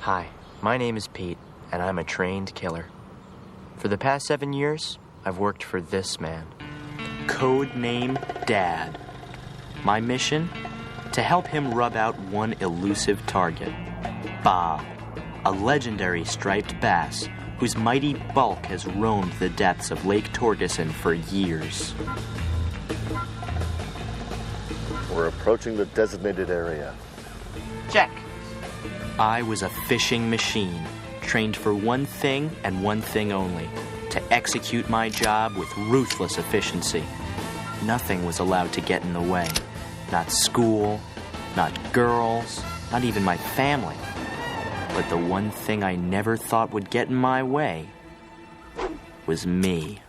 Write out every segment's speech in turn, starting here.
Hi, my name is Pete, and I'm a trained killer. For the past 7 years, I've worked for this man. Code name Dad. My mission? To help him rub out one elusive target. Bob, a legendary striped bass whose mighty bulk has roamed the depths of Lake Torgeson for years. We're approaching the designated area. Check. I was a fishing machine, trained for one thing and one thing only, to execute my job with ruthless efficiency. Nothing was allowed to get in the way. Not school, not girls, not even my family. But the one thing I never thought would get in my way was me.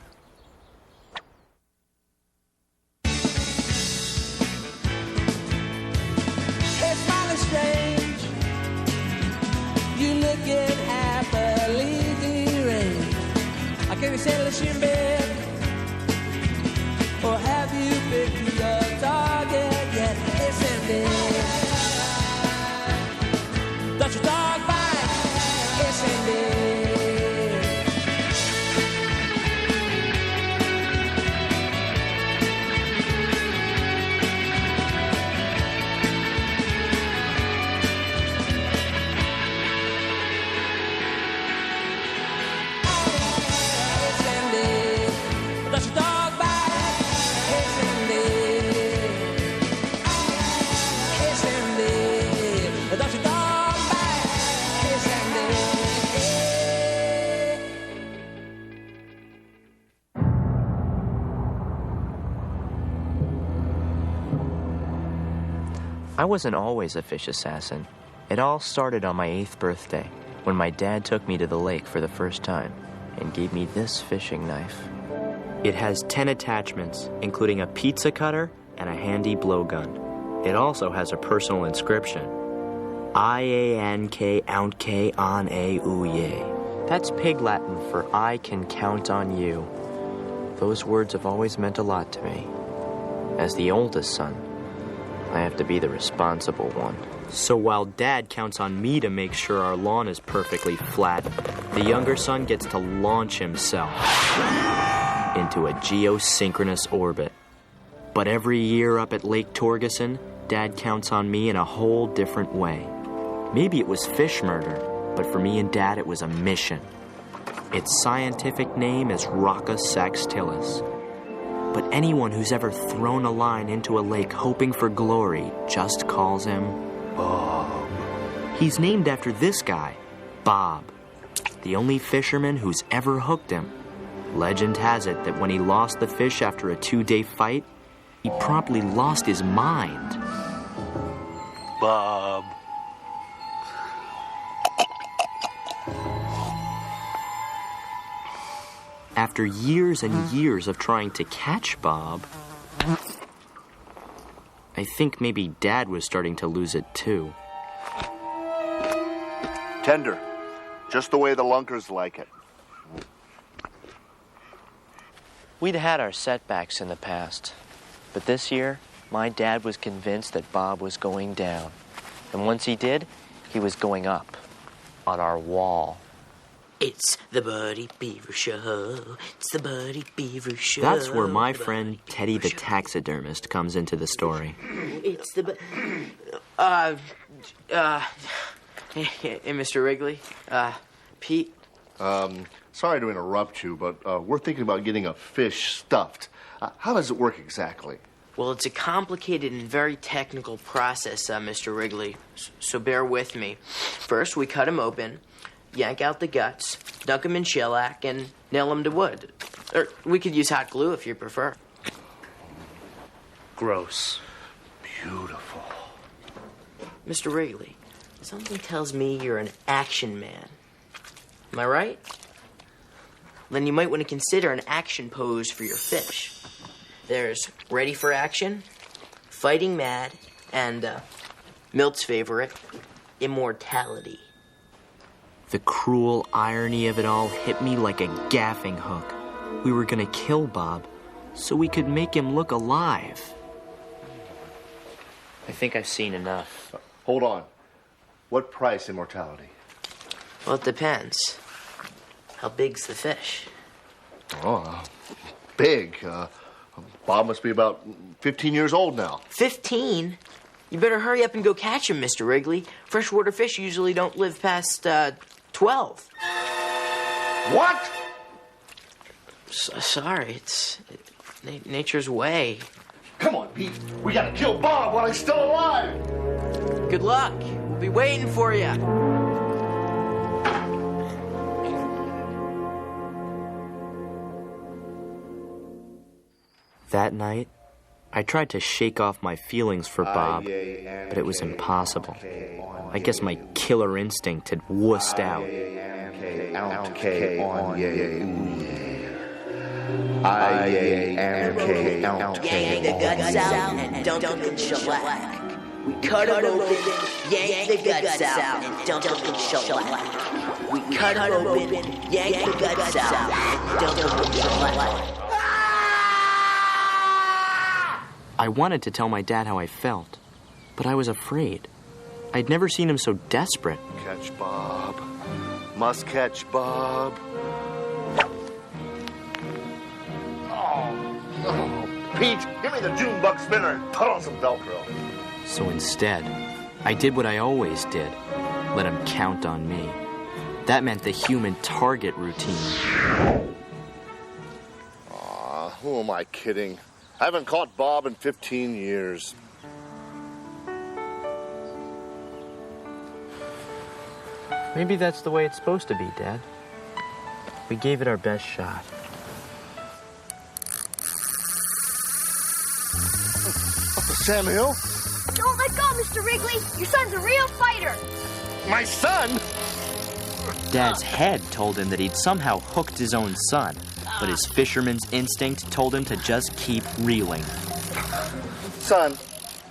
It's mighty strange. You looking happily deranged. I can't be settled in bed. Or have you picked your target yet? Listen, don't you talk back? Listen, don't you talk back? I wasn't always a fish assassin. It all started on my 8th birthday, when my dad took me to the lake for the first time and gave me this fishing knife. It has 10 attachments, including a pizza cutter and a handy blowgun. It also has a personal inscription. I-A-N-K ount K on a ooye. That's Pig Latin for I can count on you. Those words have always meant a lot to me. As the oldest son, I have to be the responsible one. So while Dad counts on me to make sure our lawn is perfectly flat, the younger son gets to launch himself into a geosynchronous orbit. But every year up at Lake Torgeson, Dad counts on me in a whole different way. Maybe it was fish murder, but for me and Dad it was a mission. Its scientific name is Rocca saxtilis. But anyone who's ever thrown a line into a lake hoping for glory just calls him Bob. He's named after this guy, Bob, the only fisherman who's ever hooked him. Legend has it that when he lost the fish after a 2-day fight, he promptly lost his mind. Bob. After years and years of trying to catch Bob, I think maybe Dad was starting to lose it too. Tender. Just the way the lunkers like it. We'd had our setbacks in the past, but this year, my dad was convinced that Bob was going down. And once he did, he was going up on our wall. It's the Buddy Beaver Show. It's the Buddy Beaver Show. That's where my friend Teddy the taxidermist comes into the story. It's the hey, Mr. Wrigley. Pete. Sorry to interrupt you, but we're thinking about getting a fish stuffed. How does it work exactly? Well, it's a complicated and very technical process, Mr. Wrigley. So bear with me. First, we cut him open, yank out the guts, dunk him in shellac, and nail him to wood. Or we could use hot glue if you prefer. Gross. Beautiful. Mr. Wrigley, something tells me you're an action man. Am I right? Then you might want to consider an action pose for your fish. There's ready for action, fighting mad, and Milt's favorite, immortality. The cruel irony of it all hit me like a gaffing hook. We were gonna kill Bob so we could make him look alive. I think I've seen enough. Hold on. What price immortality? Well, it depends. How big's the fish? Oh, big. Bob must be about 15 years old now. 15? You better hurry up and go catch him, Mr. Wrigley. Freshwater fish usually don't live past 12. What? Sorry, it's nature's way. Come on, Pete. We gotta kill Bob while he's still alive. Good luck. We'll be waiting for you. That night, I tried to shake off my feelings for Bob, but it was impossible. I guess my killer instinct had wussed out. Yank the guts out and dunk them in shellac. We cut them open, yank the guts out and dunk them in shellac. We cut them open, yank the guts out and dunk them in shellac. I wanted to tell my dad how I felt, but I was afraid. I'd never seen him so desperate. Catch Bob. Must catch Bob. Oh, Pete, give me the June bug spinner and put on some Velcro. So instead, I did what I always did. Let him count on me. That meant the human target routine. Aw, who am I kidding? I haven't caught Bob in 15 years. Maybe that's the way it's supposed to be, Dad. We gave it our best shot. Sam Hill? Don't let go, Mr. Wrigley. Your son's a real fighter. My son? Dad's head told him that he'd somehow hooked his own son, but his fisherman's instinct told him to just keep reeling. Son,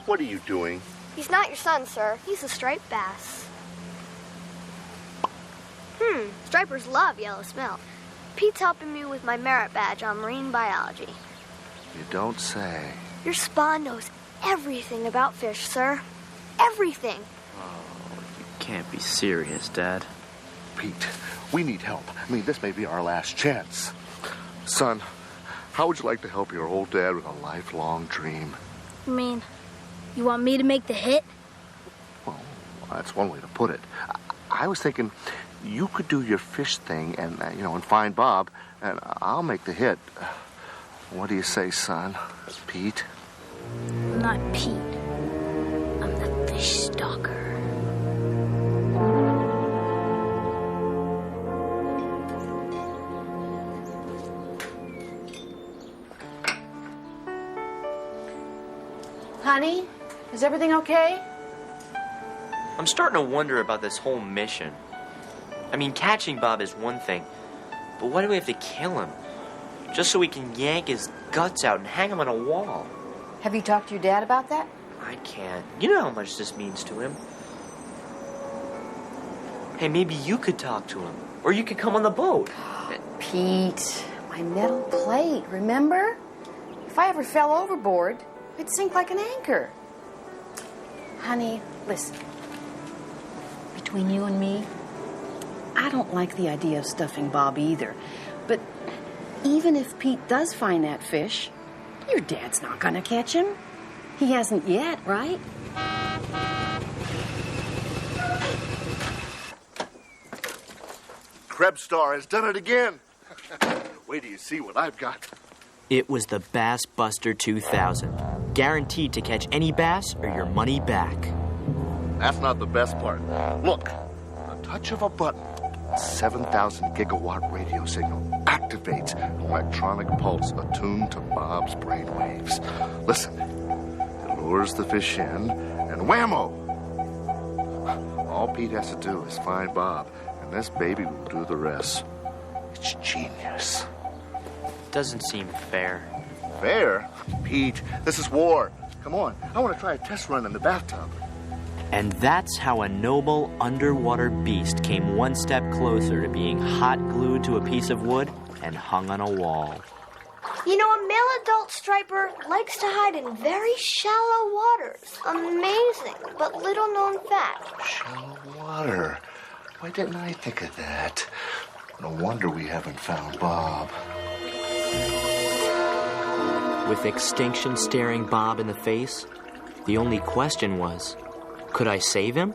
what are you doing? He's not your son, sir. He's a striped bass. Stripers love yellow smelt. Pete's helping me with my merit badge on marine biology. You don't say. Your spawn knows everything about fish, sir. Everything. You can't be serious, Dad. Pete, we need help. I mean, this may be our last chance. Son, how would you like to help your old dad with a lifelong dream? You mean, you want me to make the hit? Well, that's one way to put it. I was thinking you could do your fish thing and, and find Bob, and I'll make the hit. What do you say, son? Pete? I'm not Pete. I'm the fish stalker. Honey, is everything okay? I'm starting to wonder about this whole mission. I mean, catching Bob is one thing, but why do we have to kill him? Just so we can yank his guts out and hang him on a wall. Have you talked to your dad about that? I can't. You know how much this means to him. Hey, maybe you could talk to him. Or you could come on the boat. Pete, my metal plate, remember? If I ever fell overboard, I'd sink like an anchor. Honey, listen. Between you and me, I don't like the idea of stuffing Bob either. But even if Pete does find that fish, your dad's not gonna catch him. He hasn't yet, right? Krebstar has done it again. Wait till you see what I've got. It was the Bass Buster 2000. Guaranteed to catch any bass or your money back. That's not the best part. Look, the touch of a button, 7,000 gigawatt radio signal activates an electronic pulse attuned to Bob's brainwaves. Listen, it lures the fish in, and whammo! All Pete has to do is find Bob, and this baby will do the rest. It's genius. Doesn't seem fair. Fair? Pete, this is war. Come on, I want to try a test run in the bathtub. And that's how a noble underwater beast came one step closer to being hot glued to a piece of wood and hung on a wall. You know, a male adult striper likes to hide in very shallow waters. Amazing, but little known fact. Shallow water. Why didn't I think of that? No wonder we haven't found Bob. With extinction staring Bob in the face, the only question was, could I save him?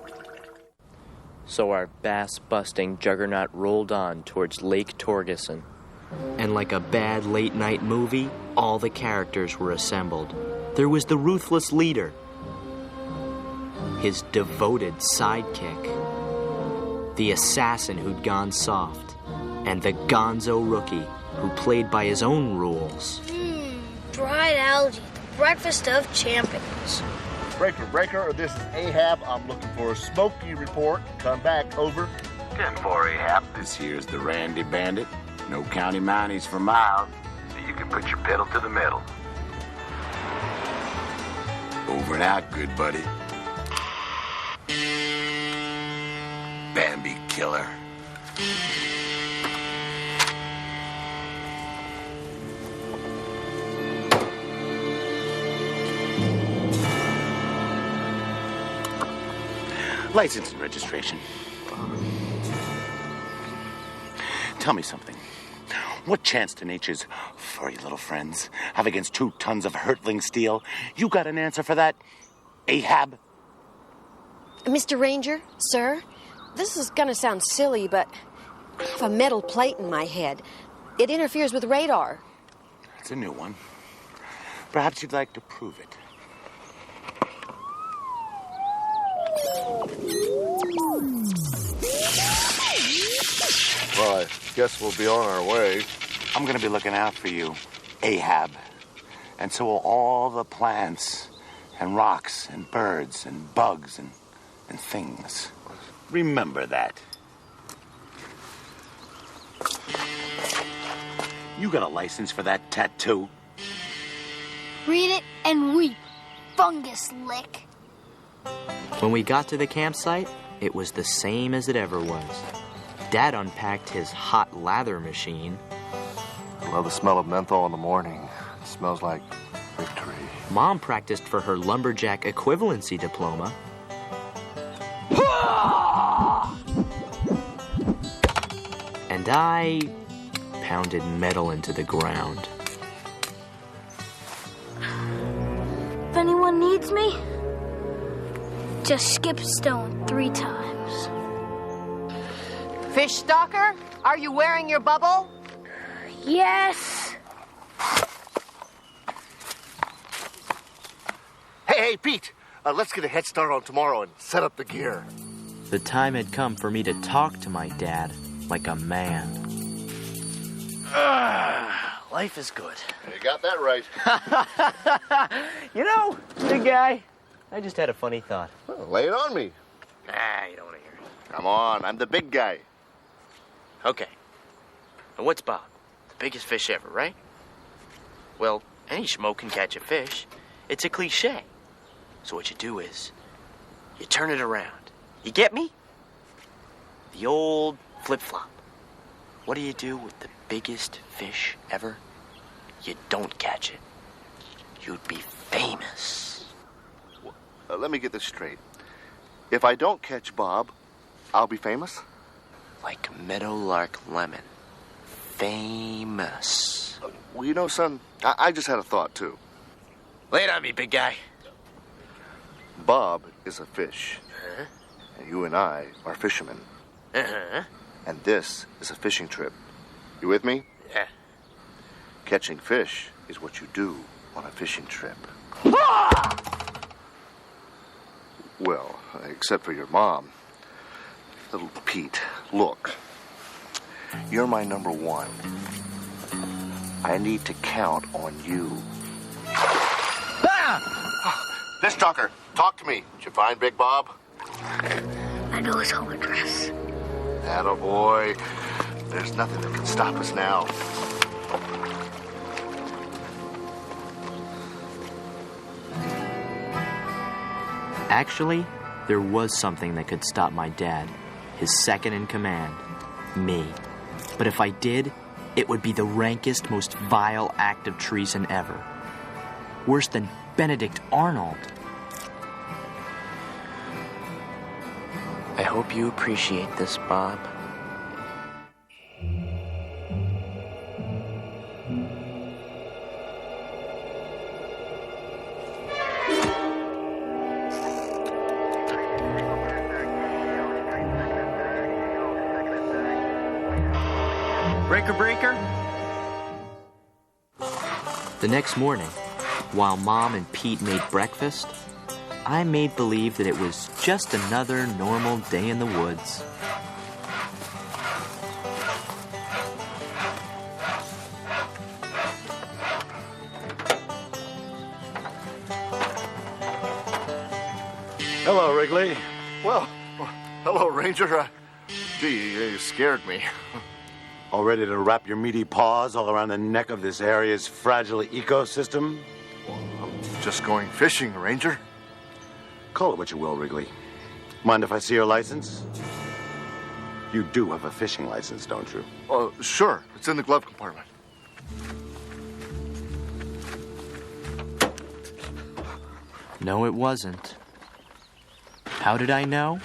So our bass-busting juggernaut rolled on towards Lake Torgeson. And like a bad late-night movie, all the characters were assembled. There was the ruthless leader, his devoted sidekick, the assassin who'd gone soft, and the gonzo rookie who played by his own rules. Dried algae, the breakfast of champions. Breaker, this is Ahab. I'm looking for a Smokey report. Come back, over. 10-4, Ahab. This here's the Randy Bandit. No county mounties for miles, so you can put your pedal to the metal. Over and out, good buddy. Bambi killer. License and registration. Tell me something. What chance do nature's furry little friends have against 2 tons of hurtling steel? You got an answer for that, Ahab? Mr. Ranger, sir, this is gonna sound silly, but I have a metal plate in my head. It interferes with radar. It's a new one. Perhaps you'd like to prove it. Well, I guess we'll be on our way. I'm gonna be looking out for you, Ahab. And so will all the plants and rocks and birds and bugs and things. Remember that. You got a license for that tattoo? Read it and weep. Fungus lick. When we got to the campsite, it was the same as it ever was. Dad unpacked his hot lather machine. I love the smell of menthol in the morning. It smells like victory. Mom practiced for her lumberjack equivalency diploma. And I pounded metal into the ground. If anyone needs me, just skip a stone 3 times. Fish stalker, are you wearing your bubble? Yes. Hey, Pete. Let's get a head start on tomorrow and set up the gear. The time had come for me to talk to my dad like a man. Life is good. You got that right. You know, big guy, I just had a funny thought. Well, lay it on me. Nah, you don't want to hear it. Come on, I'm the big guy. Okay. Now what's Bob? The biggest fish ever, right? Well, any schmo can catch a fish. It's a cliche. So what you do is, you turn it around. You get me? The old flip-flop. What do you do with the biggest fish ever? You don't catch it. You'd be famous. Let me get this straight. If I don't catch Bob, I'll be famous? Like Meadowlark Lemon. Famous. Well, you know, son, I just had a thought, too. Lay it on me, big guy. Bob is a fish. And you and I are fishermen. Uh-huh. And this is a fishing trip. You with me? Yeah. Catching fish is what you do on a fishing trip. Well, except for your mom. Little Pete, look. You're my number 1. I need to count on you. This talker, talk to me. Did you find Big Bob? I know his home address. Attaboy. There's nothing that can stop us now. Actually, there was something that could stop my dad, his second in command, me. But if I did, it would be the rankest, most vile act of treason ever. Worse than Benedict Arnold. I hope you appreciate this, Bob. Breaker, breaker. The next morning, while Mom and Pete made breakfast, I made believe that it was just another normal day in the woods. Hello, Wrigley. Well, hello, Ranger. Gee, you scared me. All ready to wrap your meaty paws all around the neck of this area's fragile ecosystem? I'm just going fishing, Ranger. Call it what you will, Wrigley. Mind if I see your license? You do have a fishing license, don't you? Sure. It's in the glove compartment. No, it wasn't. How did I know?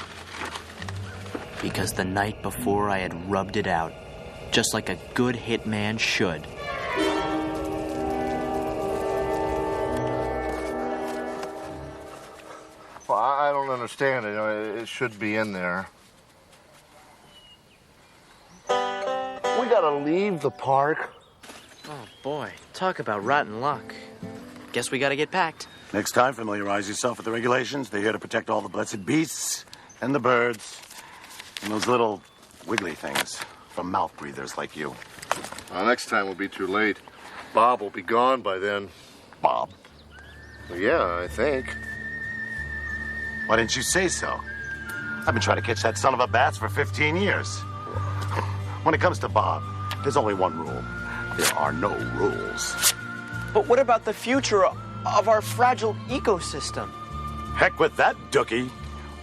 Because the night before I had rubbed it out, just like a good hitman should. Well, I don't understand it. It should be in there. We gotta leave the park. Oh, boy. Talk about rotten luck. Guess we gotta get packed. Next time, familiarize yourself with the regulations. They're here to protect all the blessed beasts and the birds and those little wiggly things from mouth breathers like you. Next time will be too late. Bob will be gone by then. Bob? Well, yeah, I think. Why didn't you say so? I've been trying to catch that son of a bass for 15 years. When it comes to Bob, there's only one rule. There are no rules. But what about the future of our fragile ecosystem? Heck with that, Dookie.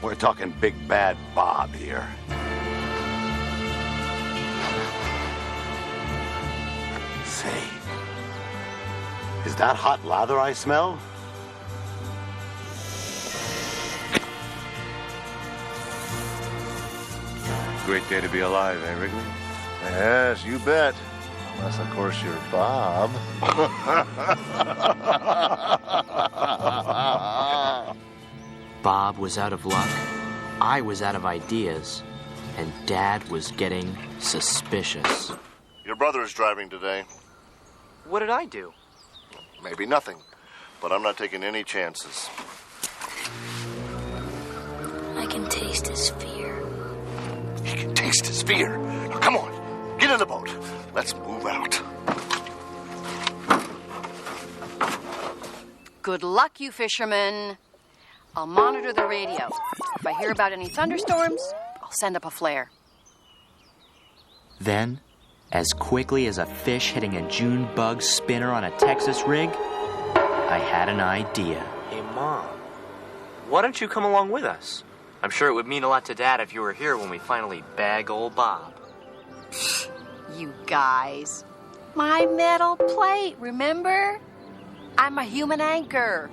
We're talking big bad Bob here. Say, is that hot lather I smell? Great day to be alive, eh, Wrigley? Yes, you bet. Unless, of course, you're Bob. Bob was out of luck, I was out of ideas, and Dad was getting suspicious. Your brother is driving today. What did I do? Maybe nothing, but I'm not taking any chances. I can taste his fear. You can taste his fear. Now, come on, get in the boat. Let's move out. Good luck, you fishermen. I'll monitor the radio. If I hear about any thunderstorms, I'll send up a flare. Then, as quickly as a fish hitting a June bug spinner on a Texas rig, I had an idea. Hey, Mom, why don't you come along with us? I'm sure it would mean a lot to Dad if you were here when we finally bag old Bob. You guys. My metal plate, remember? I'm a human anchor.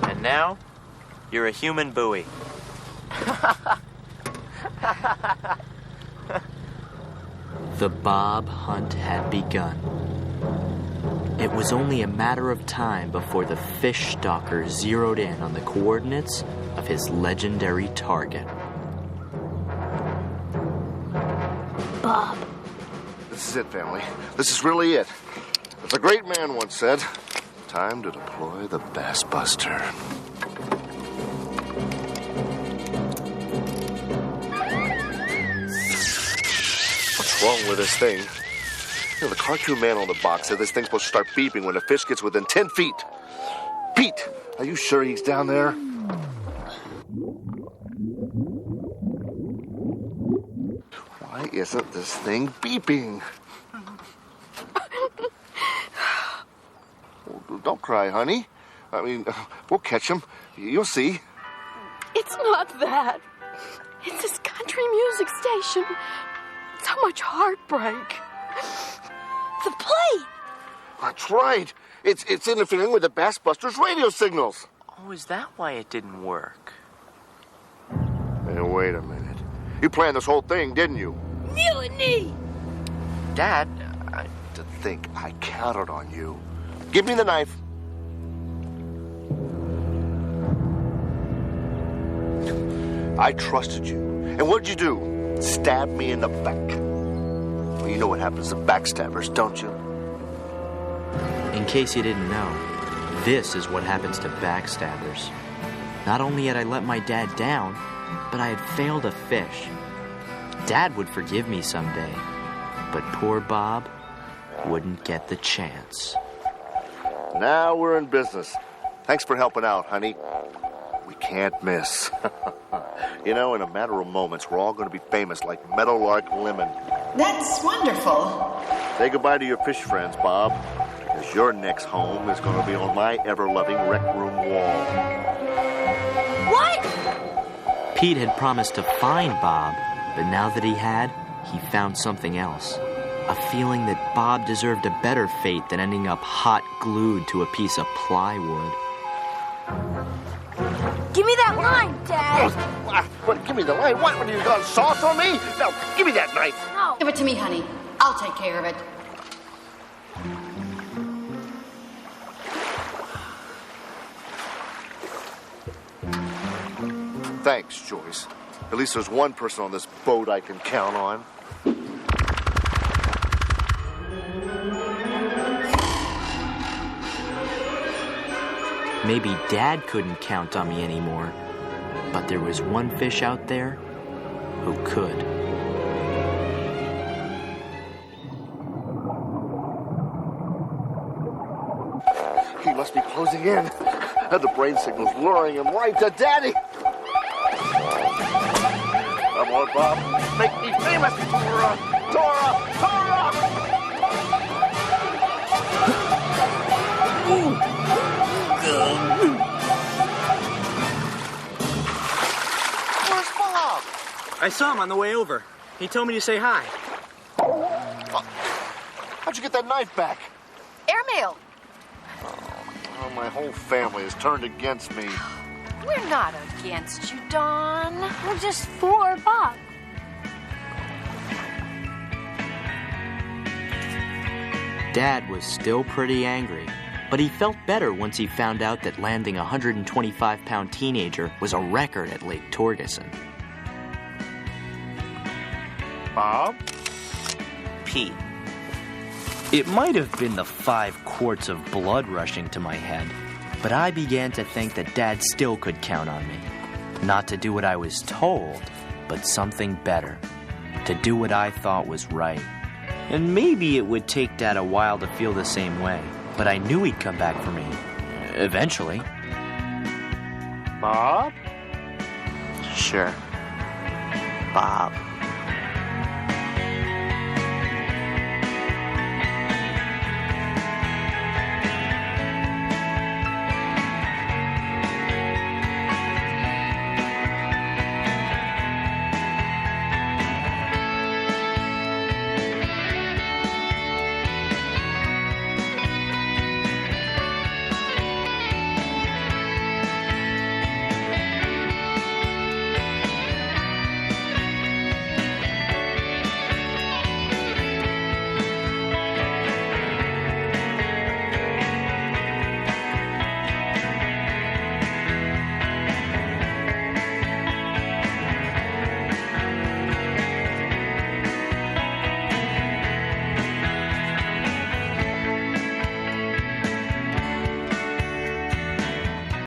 And now, you're a human buoy. The Bob hunt had begun. It was only a matter of time before the fish stalker zeroed in on the coordinates of his legendary target. Bob. This is it, family. This is really it. As a great man once said, time to deploy the Bass Buster. What's wrong with this thing? You know, the cartoon man on the box said this thing's supposed to start beeping when a fish gets within 10 feet. Pete, are you sure he's down there? Why isn't this thing beeping? Well, don't cry, honey. I mean, we'll catch him. You'll see. It's not that. It's this country music station. So much heartbreak. The plate. That's right. It's interfering with the Bass Busters radio signals. Oh, is that why it didn't work? Hey, wait a minute. You planned this whole thing, didn't you? Mutiny! Dad, To think I counted on you. Give me the knife. I trusted you. And what'd you do? Stab me in the back. Well, you know what happens to backstabbers, don't you? in case you didn't know, this is what happens to backstabbers. Not only had I let my dad down, but I had failed a fish. Dad would forgive me someday, but poor Bob wouldn't get the chance. Now we're in business. Thanks for helping out, honey. We can't miss. You know, in a matter of moments, we're all going to be famous like Meadowlark Lemon. That's wonderful. Say goodbye to your fish friends, Bob, because your next home is going to be on my ever-loving rec room wall. What? Pete had promised to find Bob, but now that he had, he found something else. A feeling that Bob deserved a better fate than ending up hot glued to a piece of plywood. Give me that line, Dad. What? Give me the line. What? Are you going sauce on me? No, give me that knife. No. Give it to me, honey. I'll take care of it. Thanks, Joyce. At least there's one person on this boat I can count on. Maybe Dad couldn't count on me anymore, but there was one fish out there who could. He must be closing in. And the brain signal's luring him right to Daddy. Come on, Bob. Make me famous. Tora! Tora! Tora! Where's Bob? I saw him on the way over. He told me to say hi. How'd you get that knife back? Airmail. Oh, my whole family has turned against me. We're not against you, Don. We're just for Bob. Dad was still pretty angry, but he felt better once he found out that landing a 125-pound teenager was a record at Lake Torgeson. Bob? Pete. It might have been the 5 quarts of blood rushing to my head, but I began to think that Dad still could count on me. Not to do what I was told, but something better. To do what I thought was right. And maybe it would take Dad a while to feel the same way, but I knew he'd come back for me. Eventually. Bob? Sure. Bob.